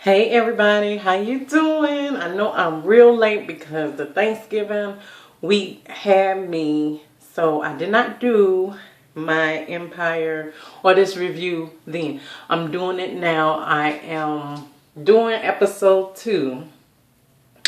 Hey everybody, how you doing? I know I'm real late because the Thanksgiving week had me, so I did not do my Empire or this review then. I'm doing it now. I am doing episode 2.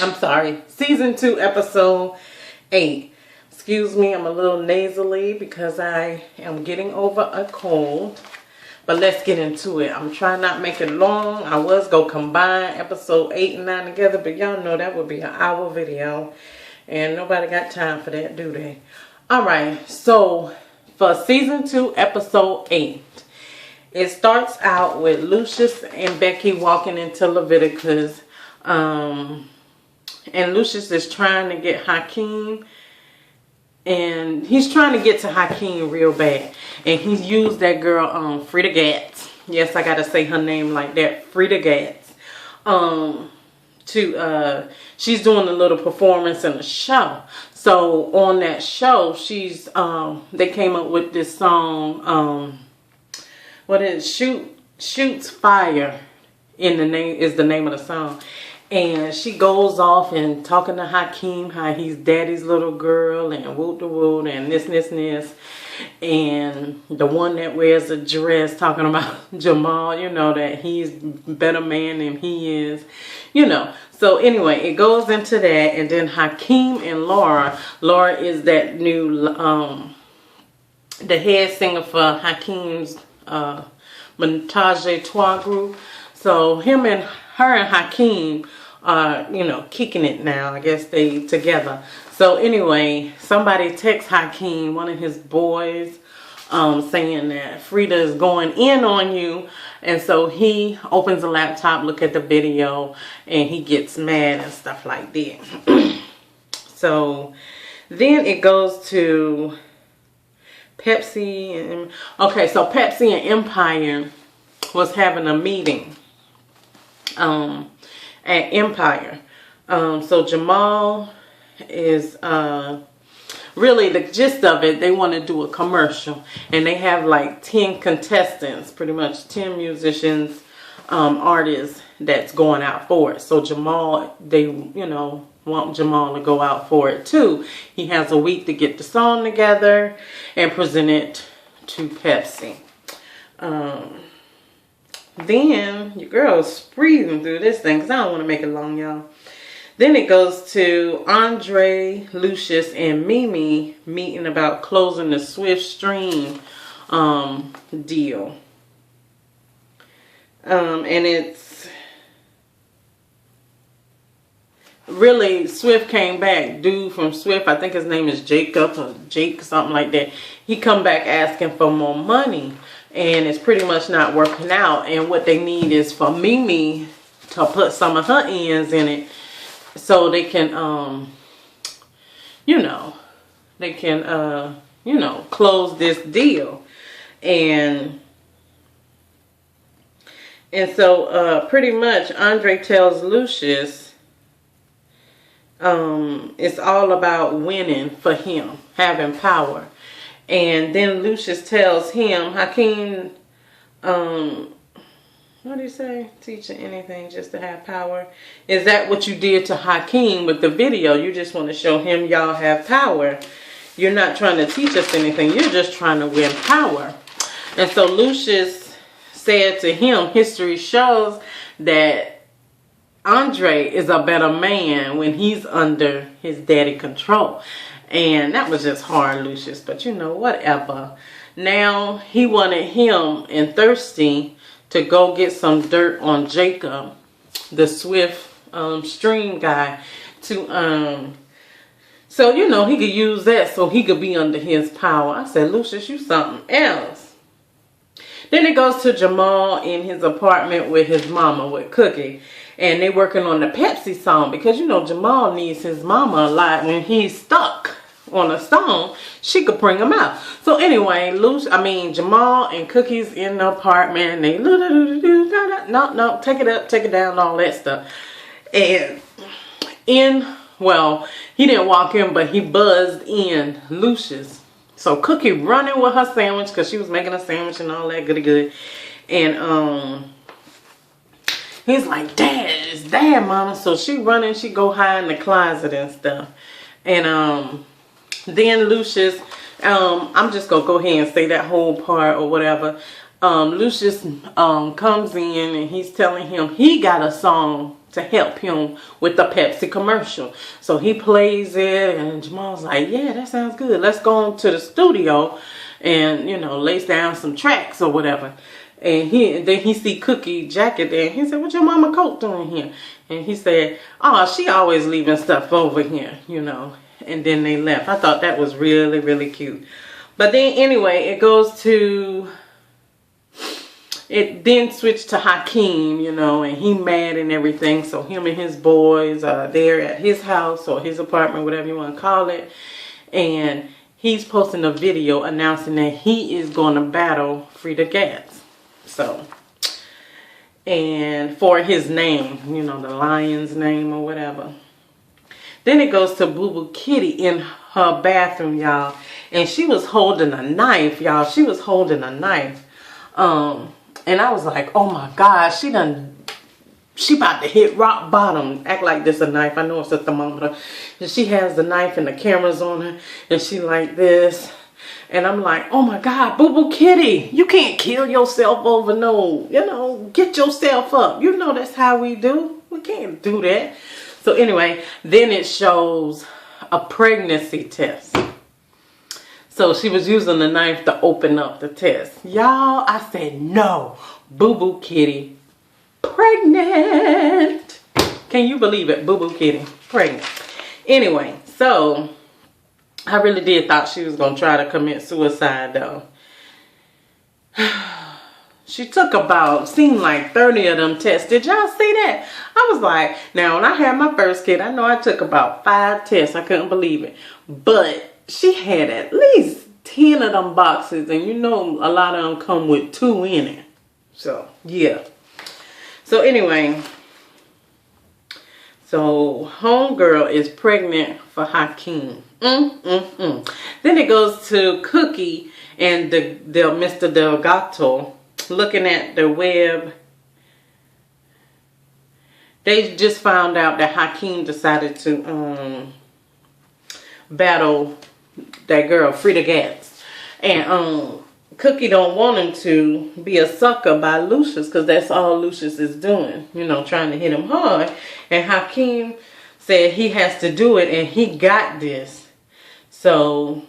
I'm sorry, season 2, episode 8. Excuse me, I'm a little nasally because I am getting over a cold. But let's get into it. I'm trying not to make it long. I was going to combine episode 8 and 9 together, but y'all know that would be an hour video. And nobody got time for that, do they? Alright, so for season 2, episode 8. It starts out with Lucius and Becky walking into Leviticus. And Lucius is trying to get Hakeem. And he's trying to get to Hakeem real bad. And he's used that girl, Frida Gatz. Yes, I gotta say her name like that, Frida Gatz. She's doing a little performance in a show. So on that show, they came up with this song, Shoots Fire is the name of the song. And she goes off and talking to Hakeem, how he's daddy's little girl and woot the woot and this. And the one that wears a dress talking about Jamal, that he's a better man than he is, So anyway, it goes into that. And then Hakeem and Laura is that new, the head singer for Hakeem's Menage a Trois group. So her and Hakeem are, kicking it now. I guess they together. So anyway, somebody texts Hakeem, one of his boys, saying that Frida is going in on you. And so he opens the laptop, look at the video, and he gets mad and stuff like that. So then it goes to Pepsi. So Pepsi and Empire was having a meeting at Empire. So Jamal is really the gist of it. They want to do a commercial, and they have like 10 contestants, pretty much 10 musicians, artists that's going out for it. So Jamal, they want Jamal to go out for it too. He has a week to get the song together and present it to Pepsi. Then your girl's breathing through this thing because I don't want to make it long, y'all. Then it goes to Andre, Lucius, and Mimi meeting about closing the Swift Stream deal. And it's really, Swift came back. Dude from Swift, I think his name is Jacob or Jake, something like that. He come back asking for more money. And it's pretty much not working out. And what they need is for Mimi to put some of her ends in it. So they can, close this deal. And so pretty much Andre tells Lucius it's all about winning for him, having power. And then Lucius tells him, Hakeem, what do you say? Teaching anything just to have power. Is that what you did to Hakeem with the video? You just want to show him y'all have power. You're not trying to teach us anything. You're just trying to win power. And so Lucius said to him, history shows that Andre is a better man when he's under his daddy control. And that was just hard, Lucius. But whatever. Now he wanted him and Thirsty to go get some dirt on Jacob, the Swift Stream guy, to so he could use that so he could be under his power. I said, Lucius, you something else. Then it goes to Jamal in his apartment with his mama, with Cookie. And they working on the Pepsi song because, Jamal needs his mama a lot. When he's stuck on a song, she could bring him out. So anyway, Jamal and Cookie's in the apartment. They no, take it up, take it down, all that stuff. And he didn't walk in, but he buzzed in Lucius. So Cookie running with her sandwich because she was making a sandwich and all that goody good. And he's like, Dad, it's Dad, Mama. So she running, she go hide in the closet and stuff. And then Lucius, I'm just gonna go ahead and say that whole part or whatever. Lucius comes in and he's telling him he got a song to help him with the Pepsi commercial. So he plays it and Jamal's like, yeah, that sounds good. Let's go on to the studio and, you know, lace down some tracks or whatever. And then he see Cookie jacket there. And he said, what your mama coat doing here? And he said, oh, she always leaving stuff over here, you know. And then they left. I thought that was really, really cute. But then anyway, it then switched to Hakeem, you know, and he mad and everything. So him and his boys are there at his house or his apartment, whatever you want to call it. And he's posting a video announcing that he is going to battle Frida Gatz. So, and for his name, you know, the lion's name or whatever. Then it goes to Boo Boo Kitty in her bathroom, y'all. And she was holding a knife, y'all. She was holding a knife. And I was like, oh my God, she about to hit rock bottom. Act like this a knife. I know it's a thermometer. And she has the knife and the camera's on her. And she like this. And I'm like, oh my God, Boo Boo Kitty, you can't kill yourself over no, you know, get yourself up. You know that's how we do. We can't do that. So anyway, then it shows a pregnancy test. So she was using the knife to open up the test. Y'all, I said, no, Boo Boo Kitty, pregnant. Can you believe it? Boo Boo Kitty, pregnant. Anyway, so I really did thought she was going to try to commit suicide though. She took about, seemed like 30 of them tests. Did y'all see that? I was like, now when I had my first kid, I know I took about 5 tests. I couldn't believe it. But she had at least 10 of them boxes. And you know a lot of them come with 2 in it. So, yeah. So anyway. So, homegirl is pregnant for Hakeem. Then it goes to Cookie and the Mr. Delgado looking at the web. They just found out that Hakeem decided to battle that girl Frida Gatz, and Cookie don't want him to be a sucker by Lucius, because that's all Lucius is doing, you know, trying to hit him hard. And Hakeem said he has to do it and he got this. So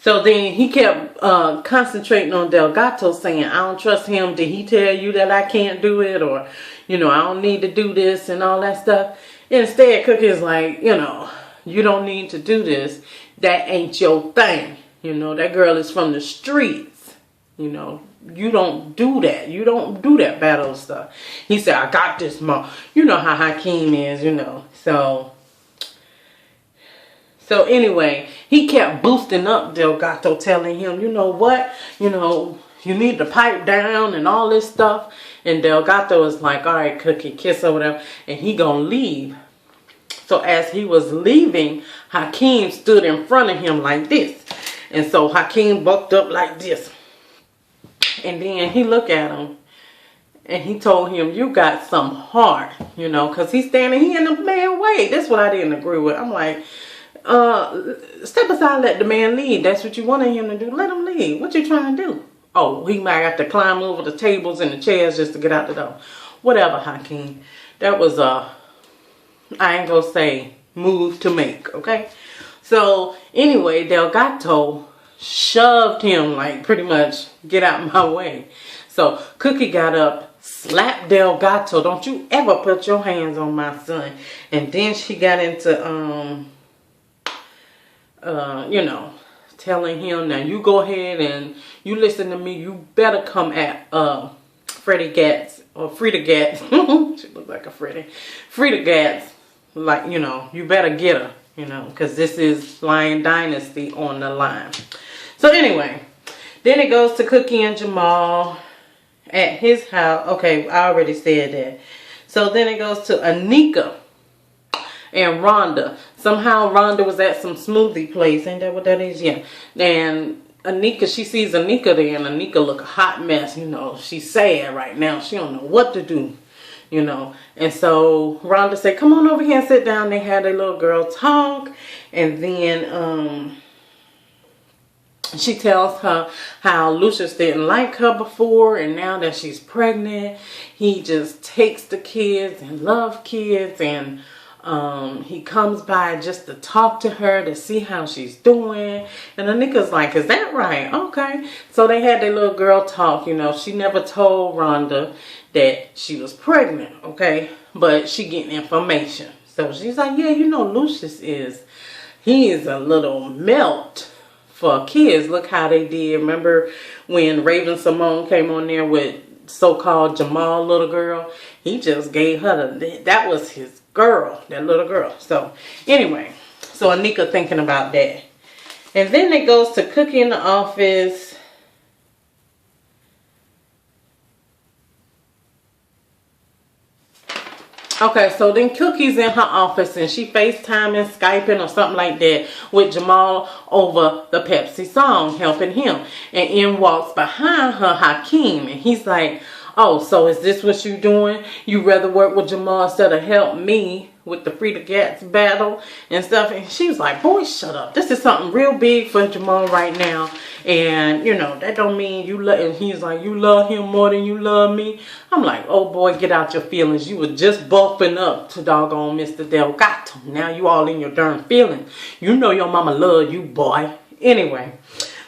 then he kept concentrating on Delgado, saying, I don't trust him. Did he tell you that I can't do it? Or, you know, I don't need to do this and all that stuff. Instead, Cookie's like, you know, you don't need to do this. That ain't your thing. You know, that girl is from the streets. You know, you don't do that. You don't do that battle stuff. He said, I got this, Mom. You know how Hakeem is, you know. So anyway, he kept boosting up Delgado, telling him, you know what, you know, you need to pipe down and all this stuff. And Delgado was like, all right, Cookie, kiss or whatever. And he gonna leave. So as he was leaving, Hakeem stood in front of him like this. And so Hakeem bucked up like this. And then he looked at him. And he told him, you got some heart, you know, because he's standing, he in the man's way. That's what I didn't agree with. I'm like, step aside, let the man leave. That's what you wanted him to do. Let him leave. What you trying to do? Oh, he might have to climb over the tables and the chairs just to get out the door. Whatever, Hakeem. That was I ain't gonna say move to make, okay? So anyway, Delgado shoved him, like, pretty much get out my way. So Cookie got up, slapped Delgado. Don't you ever put your hands on my son. And then she got into you know, telling him, now you go ahead and you listen to me. You better come at Frida Gatz. She looks like a Freddy. Frida Gatz, like, you know, you better get her, you know, because this is Lion Dynasty on the line. So anyway, then it goes to Cookie and Jamal at his house. Okay, I already said that. So then it goes to Anika and Rhonda. Somehow Rhonda was at some smoothie place. Ain't that what that is? Yeah. And Anika, she sees Anika there, and Anika look a hot mess. You know, she's sad right now. She don't know what to do. You know, and so Rhonda said, "Come on over here and sit down." They had a little girl talk, and then she tells her how Lucius didn't like her before, and now that she's pregnant, he just takes the kids and loves kids, and he comes by just to talk to her to see how she's doing. And Anika's like, "Is that right? Okay." So they had their little girl talk. You know, she never told Rhonda that she was pregnant, okay? But she getting information. So she's like, "Yeah, you know, Lucius he is a little melt for kids. Look how they did. Remember when Raven Simone came on there with so-called Jamal little girl? He just gave her that was his girl, that little girl." So anyway, so Anika thinking about that. And then it goes to Cookie in the office. Okay, so then Cookie's in her office and she FaceTiming, Skyping or something like that with Jamal over the Pepsi song, helping him. And in walks behind her Hakeem, and he's like, "Oh, so is this what you doing? You rather work with Jamal instead of help me with the Free the Gats battle and stuff?" And she was like, "Boy, shut up. This is something real big for Jamal right now. And, you know, that don't mean you love," and he's like, "You love him more than you love me." I'm like, "Oh boy, get out your feelings. You were just buffing up to doggone Mr. Delgato. Now you all in your darn feelings. You know your mama love you, boy." Anyway,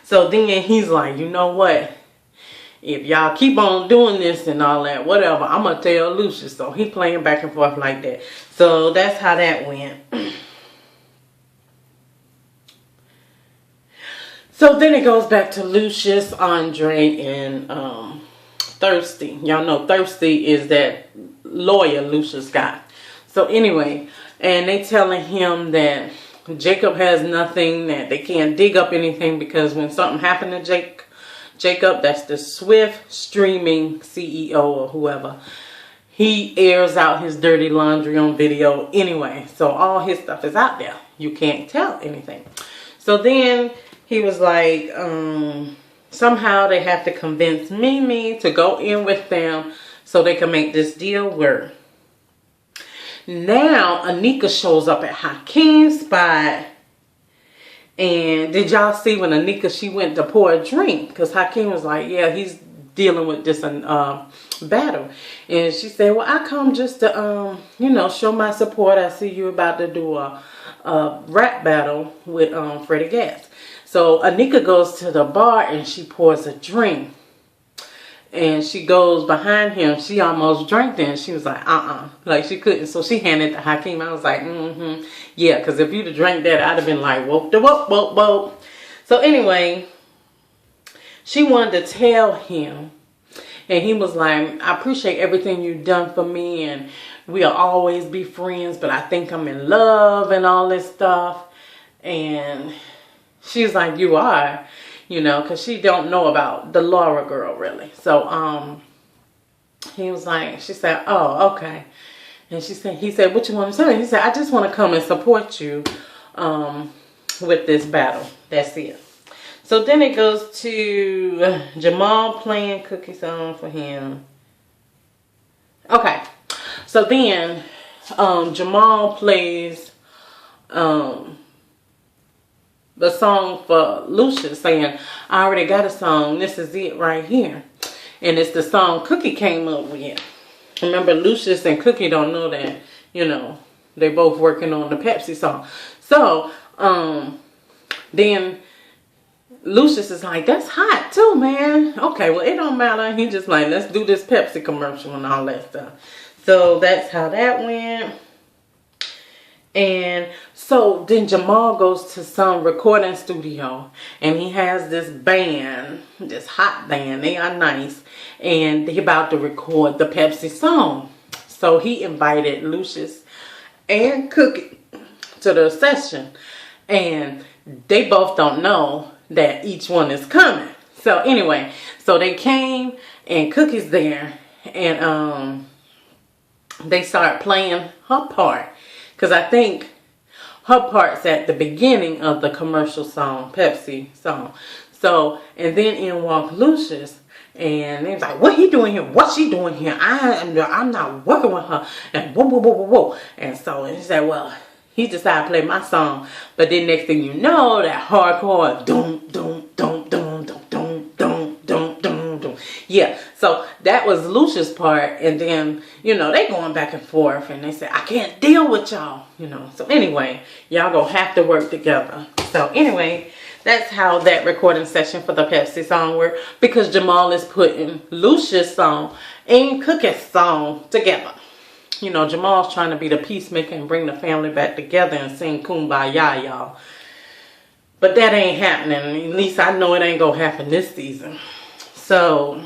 so then he's like, "You know what? If y'all keep on doing this and all that, whatever, I'm going to tell Lucius." So he playing back and forth like that. So that's how that went. So then it goes back to Lucius, Andre, and Thirsty. Y'all know Thirsty is that lawyer Lucius got. So anyway, and they telling him that Jacob has nothing, that they can't dig up anything because when something happened to Jacob, that's the Swift streaming CEO or whoever, he airs out his dirty laundry on video anyway. So all his stuff is out there. You can't tell anything. So then he was like, somehow they have to convince Mimi to go in with them so they can make this deal work. Now Anika shows up at Hakeem's spot. And did y'all see when Anika, she went to pour a drink? Because Hakeem was like, "Yeah, he's dealing with this battle." And she said, "Well, I come just to, you know, show my support. I see you about to do a rap battle with Freddie Gas." So Anika goes to the bar and she pours a drink. And she goes behind him. She almost drank it. And she was like, like she couldn't. So she handed it to Hakeem. I was like, yeah. Because if you'd have drank that, I'd have been like, whoop, whoop, whoop, whoop. So anyway, she wanted to tell him. And he was like, "I appreciate everything you've done for me. And we'll always be friends. But I think I'm in love and all this stuff." And she's like, "You are." You know, because she don't know about the Laura girl, really. So, he was like, she said, "Oh, okay." And he said, "What you want to say?" He said, "I just want to come and support you with this battle." That's it. So then it goes to Jamal playing Cookie song for him. Okay. So then Jamal plays the song for Lucius, saying, "I already got a song. This is it right here." And it's the song Cookie came up with. Remember, Lucius and Cookie don't know that, you know, they both working on the Pepsi song. So, then Lucius is like, "That's hot too, man." Okay, well, it don't matter. He just like, "Let's do this Pepsi commercial and all that stuff." So that's how that went. And so then Jamal goes to some recording studio and he has this band, this hot band. They are nice. And they about to record the Pepsi song. So he invited Lucius and Cookie to the session. And they both don't know that each one is coming. So anyway, so they came and Cookie's there. And they start playing her part. Because I think her part's at the beginning of the commercial song, Pepsi song. So, and then in walked Lucius. And they was like, what he doing here? What's she doing here? I'm not working with her. And whoa, whoa, whoa, whoa, whoa. And so he said, well, he decided to play my song. But then next thing you know, that hardcore, doom, doom, doom, doom, doom, doom, doom, doom, doom, doom. Yeah, so that was Lucia's part. And then, you know, they going back and forth. And they said, I can't deal with y'all. You know, so anyway, y'all gonna have to work together. So anyway, that's how that recording session for the Pepsi song worked. Because Jamal is putting Lucia's song and Cookie's song together. You know, Jamal's trying to be the peacemaker and bring the family back together and sing Kumbaya, y'all. But that ain't happening. At least I know it ain't gonna happen this season. So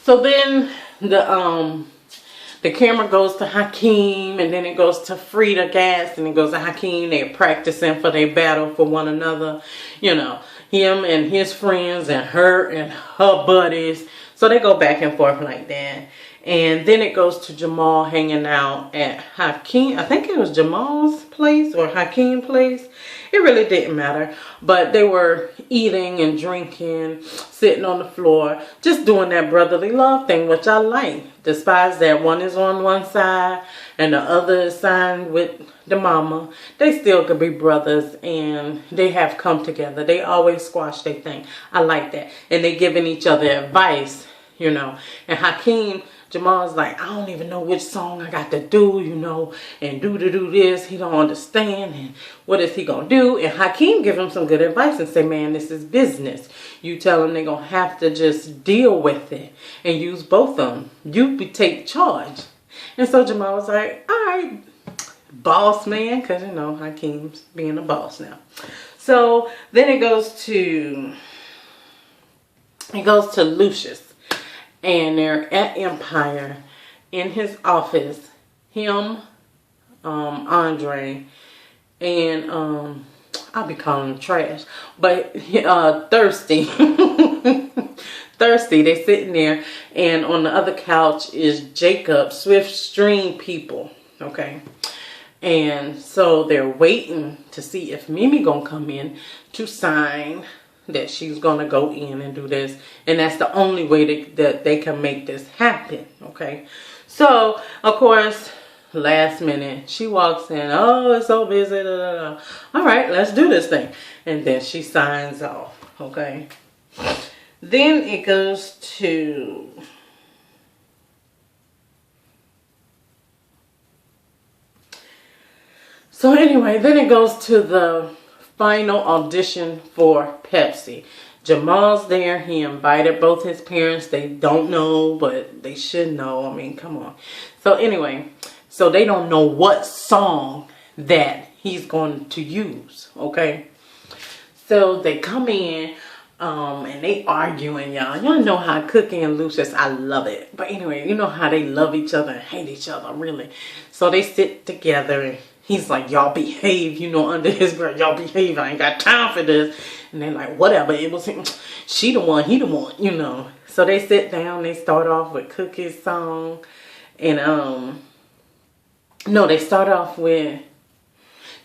then the camera goes to Hakeem, and then it goes to Frida Gas, and it goes to Hakeem. They're practicing for their battle for one another. You know, him and his friends and her buddies. So they go back and forth like that. And then it goes to Jamal hanging out at Hakeem. I think it was Jamal's place or Hakeem's place. It really didn't matter. But they were eating and drinking, sitting on the floor, just doing that brotherly love thing, which I like. Despite that one is on one side and the other is signed with the mama, they still could be brothers, and they have come together. They always squash their thing. I like that. And they giving each other advice, you know. And Hakeem, Jamal's like, I don't even know which song I got to do, you know, and do this. He don't understand, and what is he going to do? And Hakeem give him some good advice and say, man, this is business. You tell them they're going to have to just deal with it and use both of them. You take charge. And so Jamal was like, all right, boss man, because, you know, Hakeem's being a boss now. So then it goes to Lucius. And they're at Empire in his office. Him, Andre, and I'll be calling him Trash, but Thirsty. Thirsty. They sitting there, and on the other couch is Jacob, Swift Stream people. Okay, and so they're waiting to see if Mimi gonna come in to sign that she's gonna go in and do this, and that's the only way that they can make this happen. Okay, so of course, last minute she walks in. Oh, it's so busy. Da, da, da. All right, let's do this thing, and then she signs off. Okay, then it goes to then it goes to the final audition for Pepsi. Jamal's there. He invited both his parents. They don't know, but they should know. I mean, come on. So anyway, so they don't know what song that he's going to use. Okay. So they come in and they arguing, y'all. Y'all know how Cookie and Lucius, I love it. But anyway, you know how they love each other and hate each other, really. So they sit together and he's like, y'all behave, you know, under his breath. Y'all behave. I ain't got time for this. And they're like, whatever. It was him. She the one, he the one, you know. So they sit down. They start off with Cookie's song. And, no, they start off with,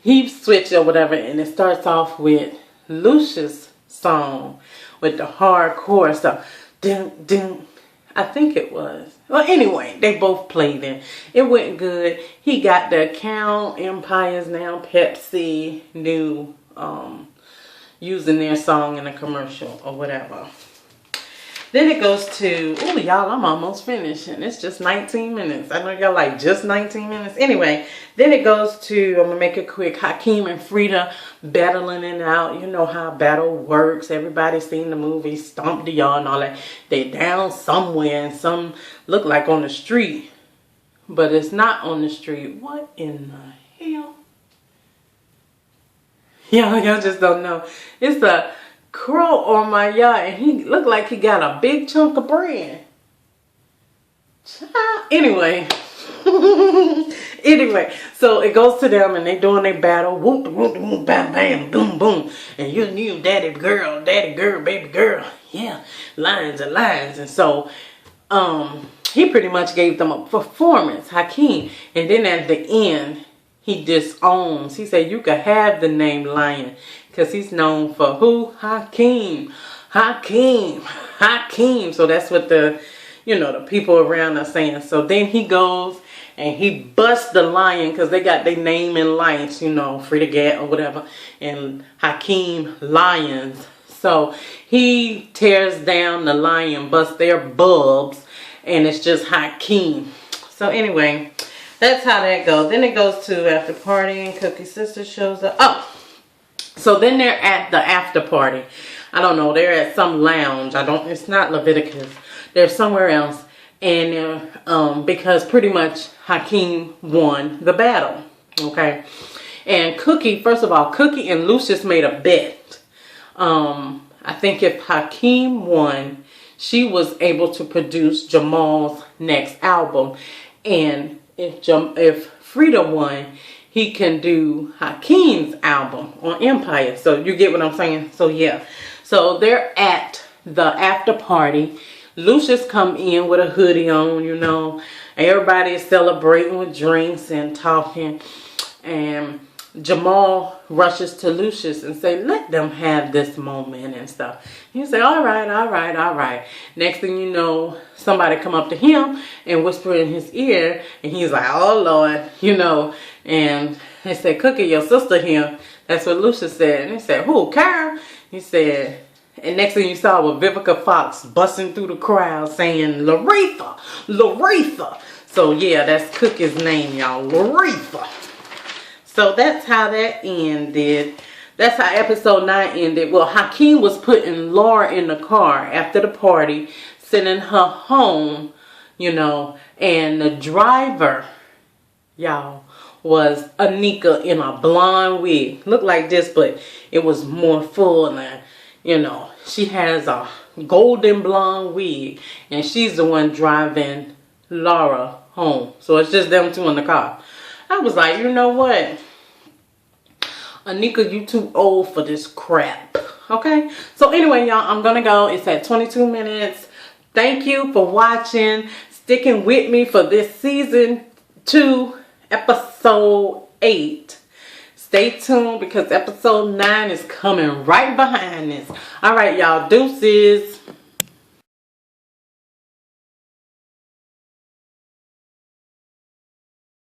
he switched or whatever. And it starts off with Lucius' song with the hardcore stuff. Dun, dun. I think it was. Well, anyway, they both played it. It went good. He got the account. Empire's now Pepsi new using their song in a commercial or whatever. Then it goes to, oh, y'all, I'm almost finished. And it's just 19 minutes. I know y'all like just 19 minutes. Anyway, then it goes to, I'm going to make it quick, Hakeem and Frida battling it out. You know how battle works. Everybody's seen the movie Stomp the Yard and all that. They're down somewhere and some look like on the street. But it's not on the street. What in the hell? Y'all just don't know. It's a crow on my yard, and he looked like he got a big chunk of bread. Anyway, so it goes to them, and they doing their battle. Whoop, whoop, whoop, bam, bam, boom, boom. And you knew daddy girl, baby girl. Yeah, lines and lines. And so, he pretty much gave them a performance, Hakeem. And then at the end, he disowns. He said, you could have the name Lion. Because he's known for who? Hakeem. Hakeem. Hakeem. So that's what the, you know, the people around are saying. So then he goes and he busts the lion because they got their name in lions, you know, Frida Gat or whatever. And Hakeem Lions. So he tears down the lion, busts their bulbs, and it's just Hakeem. So anyway, that's how that goes. Then it goes to after party and Cookie Sister shows up. Oh, so then they're at the after party. I don't know, they're at some lounge. It's not Leviticus. They're somewhere else. And because pretty much Hakeem won the battle. Okay. And Cookie, first of all, Cookie and Lucius made a bet. I think if Hakeem won, she was able to produce Jamal's next album. And if Frida won, he can do Hakeem's album on Empire. So you get what I'm saying? So yeah. So they're at the after party. Lucius come in with a hoodie on, you know. Everybody is celebrating with drinks and talking. And Jamal rushes to Lucius and say, let them have this moment and stuff. He say, all right, all right, all right. Next thing you know, somebody come up to him and whisper in his ear. And he's like, oh, Lord, you know. And they said, Cookie, your sister here. That's what Lucius said. And he said, who, Carol? He said, and next thing you saw was Vivica Fox busting through the crowd saying, Laretha, Laretha. So yeah, that's Cookie's name, y'all, Laretha. So that's how that ended. That's how episode 9 ended. Well, Hakeem was putting Laura in the car after the party, sending her home, you know. And the driver, y'all, was Anika in a blonde wig. Looked like this, but it was more full. And, you know, she has a golden blonde wig. And she's the one driving Laura home. So it's just them two in the car. I was like, you know what? Anika, you too old for this crap. Okay? So anyway, y'all, I'm going to go. It's at 22 minutes. Thank you for watching. Sticking with me for this season 2, episode 8. Stay tuned because episode 9 is coming right behind this. All right, y'all. Deuces.